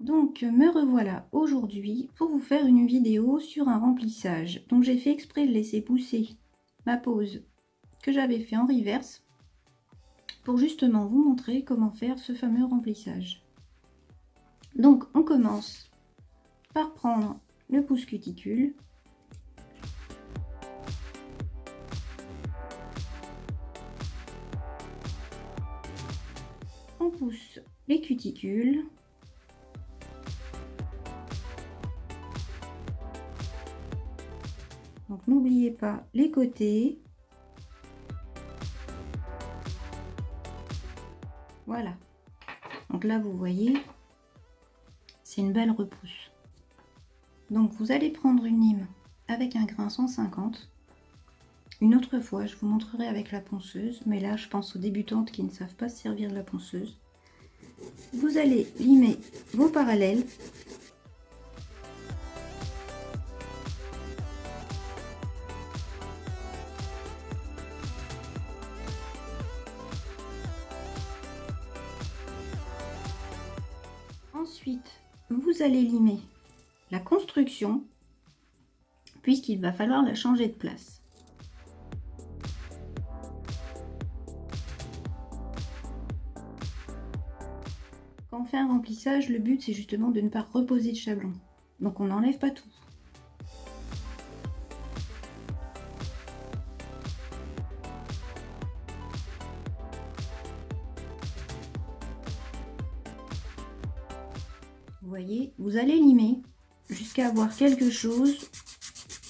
Donc me revoilà aujourd'hui pour vous faire une vidéo sur un remplissage. Donc j'ai fait exprès de laisser pousser ma pose que j'avais fait en reverse pour justement vous montrer comment faire ce fameux remplissage. Donc on commence par prendre le pouce cuticule. On pousse les cuticules. Donc n'oubliez pas les côtés. Voilà. Donc là vous voyez, c'est une belle repousse. Donc vous allez prendre une lime avec un grain 150. Une autre fois, je vous montrerai avec la ponceuse, mais là je pense aux débutantes qui ne savent pas se servir de la ponceuse. Vous allez limer vos parallèles. Ensuite, vous allez limer la construction, puisqu'il va falloir la changer de place. Quand on fait un remplissage, le but c'est justement de ne pas reposer de chablon. Donc on n'enlève pas tout. Vous voyez, vous allez limer jusqu'à avoir quelque chose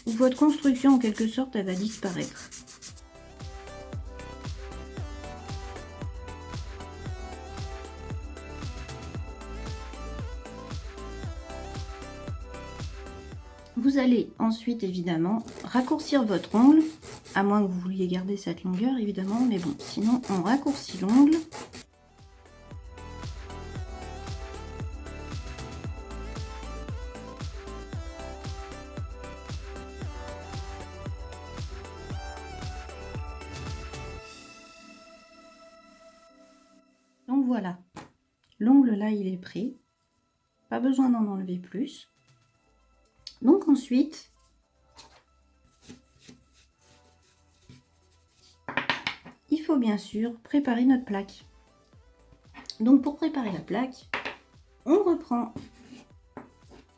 où votre construction en quelque sorte elle va disparaître. Vous allez ensuite évidemment raccourcir votre ongle, à moins que vous vouliez garder cette longueur évidemment, mais bon, sinon on raccourcit l'ongle. Donc voilà, l'ongle là il est prêt, pas besoin d'en enlever plus. Donc ensuite, il faut bien sûr préparer notre plaque. Donc pour préparer la plaque, on reprend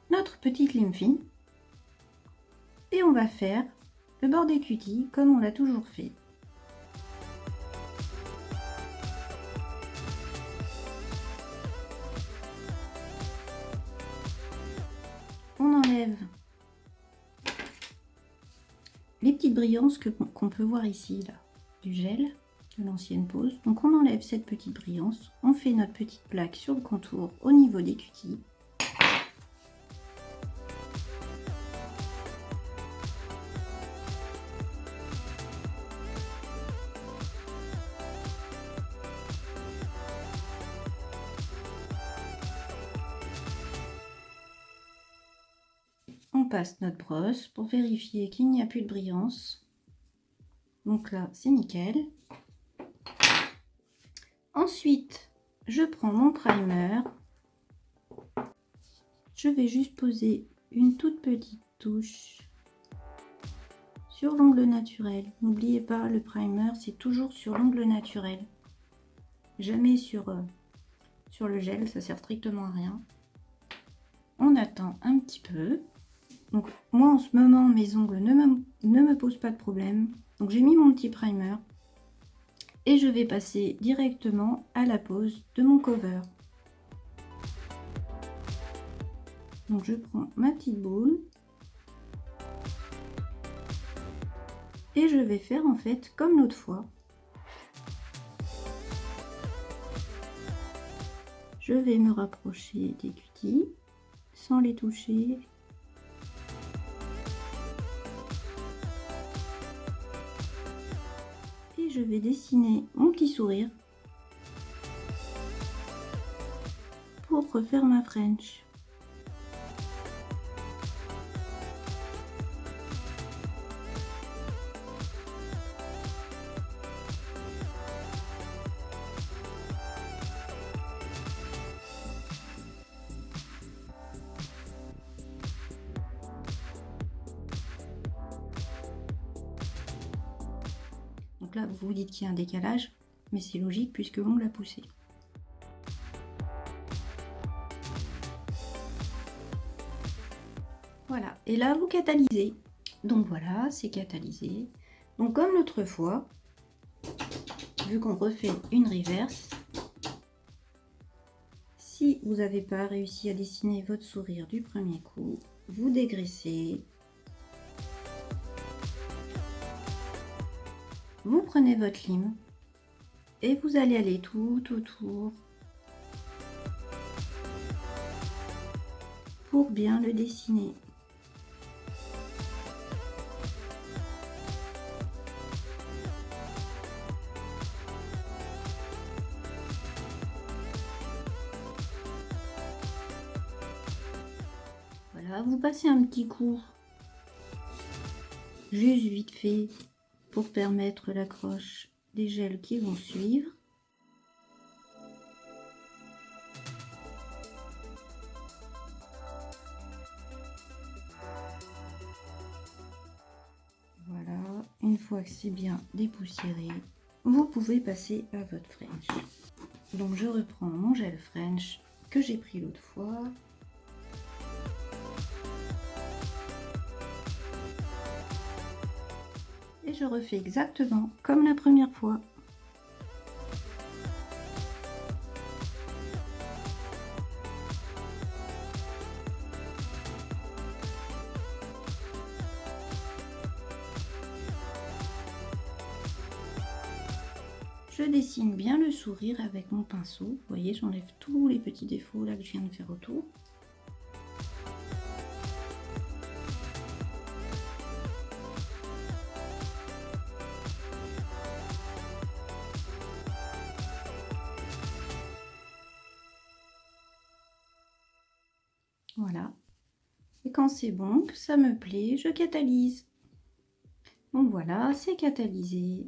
notre petite lime fine et on va faire le bord des cutis comme on l'a toujours fait. On enlève les petites brillances qu'on peut voir ici, là, du gel de l'ancienne pose. Donc on enlève cette petite brillance, on fait notre petite plaque sur le contour au niveau des cutis. On passe notre brosse pour vérifier qu'il n'y a plus de brillance. Donc là, c'est nickel. Ensuite, je prends mon primer. Je vais juste poser une toute petite touche sur l'ongle naturel. N'oubliez pas, le primer, c'est toujours sur l'ongle naturel. Jamais sur le gel, ça sert strictement à rien. On attend un petit peu. Donc moi en ce moment mes ongles ne me posent pas de problème. Donc j'ai mis mon petit primer et je vais passer directement à la pose de mon cover. Donc je prends ma petite boule et je vais faire en fait comme l'autre fois. Je vais me rapprocher des cutis sans les toucher. Je vais dessiner mon petit sourire pour refaire ma French. Donc là, vous vous dites qu'il y a un décalage, mais c'est logique puisque l'ongle a poussé. Voilà, et là vous catalysez. Donc voilà, c'est catalysé. Donc comme l'autre fois, vu qu'on refait une reverse, si vous n'avez pas réussi à dessiner votre sourire du premier coup, vous dégraissez. Vous prenez votre lime et vous allez aller tout autour pour bien le dessiner. Voilà, vous passez un petit coup, juste vite fait, pour permettre l'accroche des gels qui vont suivre. Voilà, une fois que c'est bien dépoussiéré, vous pouvez passer à votre French. Donc je reprends mon gel French que j'ai pris l'autre fois. Et je refais exactement comme la première fois. Je dessine bien le sourire avec mon pinceau. Vous voyez, j'enlève tous les petits défauts là que je viens de faire autour. Voilà. Et quand c'est bon, que ça me plaît, je catalyse. Donc voilà, c'est catalysé.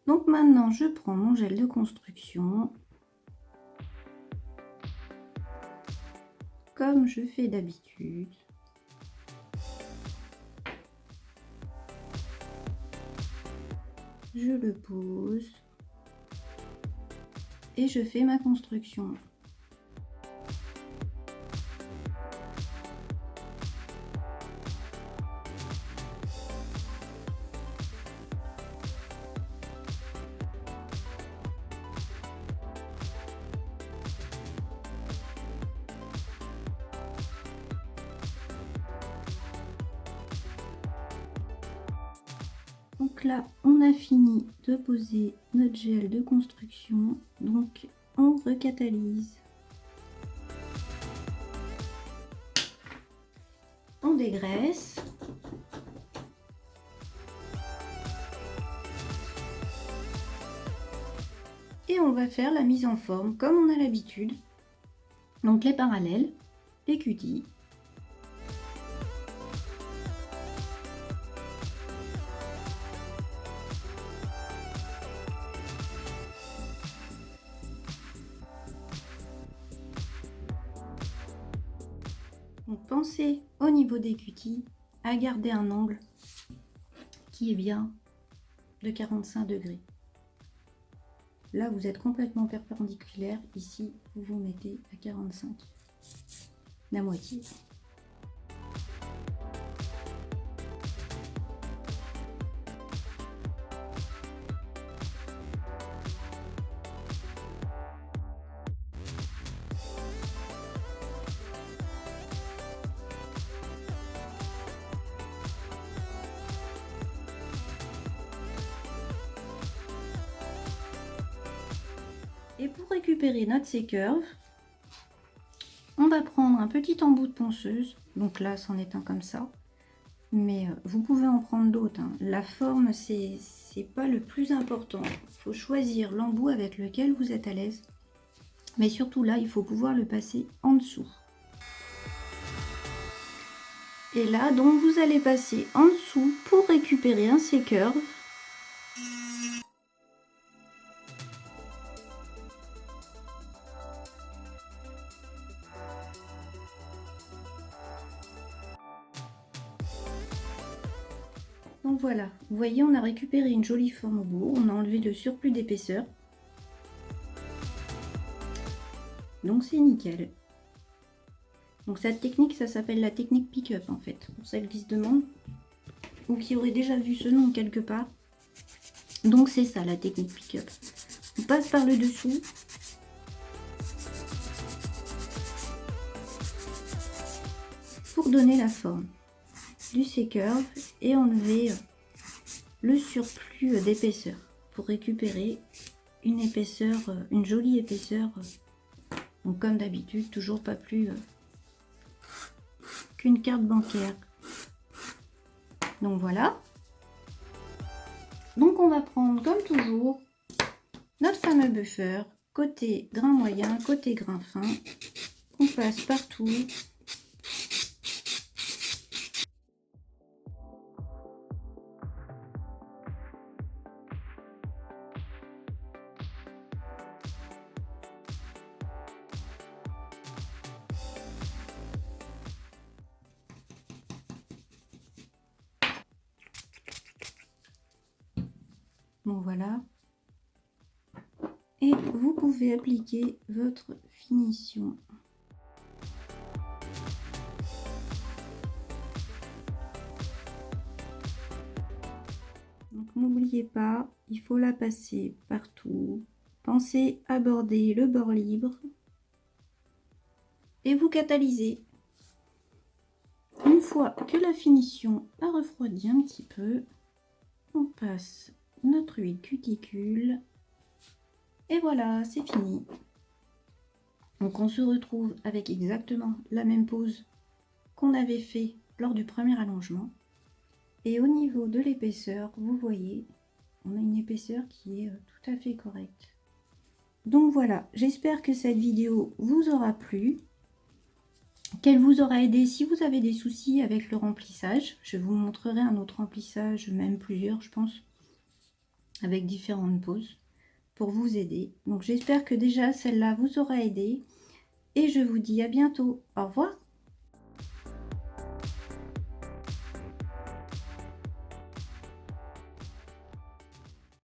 Donc maintenant, je prends mon gel de construction. Comme je fais d'habitude. Je le pose. Et je fais ma construction. Donc là, on a fini de poser notre gel de construction. Donc, on recatalyse. On dégraisse. Et on va faire la mise en forme comme on a l'habitude. Donc les parallèles, les cutis. Donc pensez au niveau des cutis à garder un angle qui est bien de 45 degrés. Là, vous êtes complètement perpendiculaire. Ici, vous vous mettez à 45, la moitié. Et pour récupérer notre C-curve, on va prendre un petit embout de ponceuse. Donc là, c'en est un comme ça. Mais vous pouvez en prendre d'autres. Hein. La forme, c'est pas le plus important. Il faut choisir l'embout avec lequel vous êtes à l'aise. Mais surtout là, il faut pouvoir le passer en dessous. Et là, donc, vous allez passer en dessous pour récupérer un C-curve. Donc Donc voilà, vous voyez, on a récupéré une jolie forme au bout, on a enlevé le surplus d'épaisseur. Donc c'est nickel. Donc cette technique, ça s'appelle la technique pick-up en fait, pour celles qui se demandent, ou qui auraient déjà vu ce nom quelque part. Donc c'est ça la technique pick-up. On passe par le dessous. Pour donner la forme du C-curve et enlever le surplus d'épaisseur pour récupérer une épaisseur, une jolie épaisseur. Donc comme d'habitude, toujours pas plus qu'une carte bancaire. Donc voilà. Donc on va prendre comme toujours notre fameux buffer, côté grain moyen, côté grain fin, qu'on passe partout. Bon voilà. Et vous pouvez appliquer votre finition. Donc n'oubliez pas, il faut la passer partout. Pensez à border le bord libre. Et vous catalysez. Une fois que la finition a refroidi un petit peu, on passe notre huile cuticule. Et voilà, c'est fini. Donc on se retrouve avec exactement la même pose qu'on avait fait lors du premier allongement. Et au niveau de l'épaisseur, vous voyez, on a une épaisseur qui est tout à fait correcte. Donc voilà, j'espère que cette vidéo vous aura plu, qu'elle vous aura aidé si vous avez des soucis avec le remplissage. Je vous montrerai un autre remplissage, même plusieurs je pense, avec différentes poses pour vous aider. Donc j'espère que déjà celle-là vous aura aidé et je vous dis à bientôt. Au revoir.